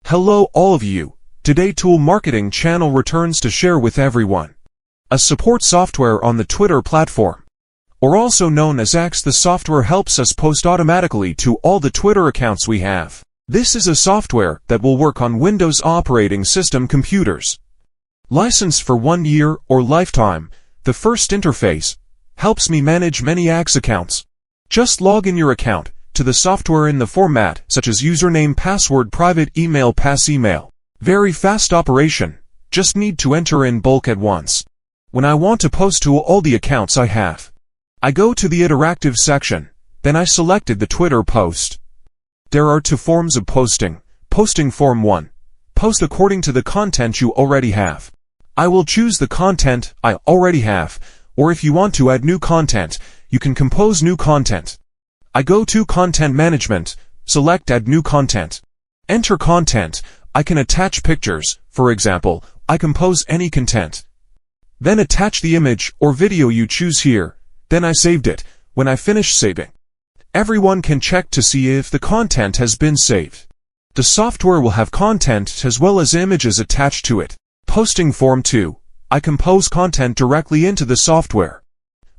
Hello all of you. Today Tool Marketing channel returns to share with everyone a support software on the Twitter platform, or also known as 𝐓𝐞𝐥𝐞𝐿. The software helps us post automatically to all the Twitter accounts we have. This is a software that will work on Windows operating system computers. Licensed for 1 year or lifetime, the first interface helps me manage many 𝐓𝐞𝐥𝐞 accounts. Just log in your account to the software in the format such as username, password, private email, pass email. Very fast operation, just need to enter in bulk at once. When I want to post to all the accounts I have, I go to the interactive section, then I selected the Twitter post. There are 2 forms of posting. Posting form 1. Post according to the content you already have. I will choose the content I already have, or if you want to add new content, you can compose new content. I go to Content Management, select Add New Content. Enter content. I can attach pictures, for example, I compose any content. Then attach the image or video you choose here, then I saved it. When I finish saving, everyone can check to see if the content has been saved. The software will have content as well as images attached to it. Posting form 2. I compose content directly into the software.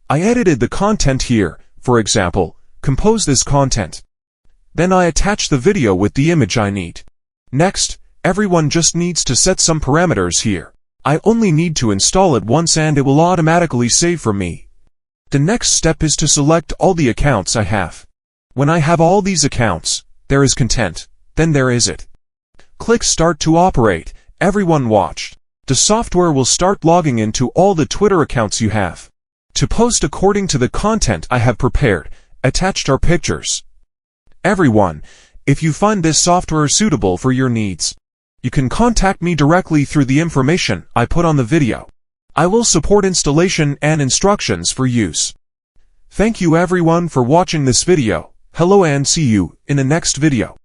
I edited the content here, for example, compose this content. Then I attach the video with the image I need. Next, everyone just needs to set some parameters here. I only need to install it once and it will automatically save for me. The next step is to select all the accounts I have. When I have all these accounts, there is content, then there is it. Click Start to operate. Everyone watched. The software will start logging into all the Twitter accounts you have. To post according to the content I have prepared, attached are pictures. Everyone, if you find this software suitable for your needs, you can contact me directly through the information I put on the video. I will support installation and instructions for use. Thank you everyone for watching this video. Hello and see you in the next video.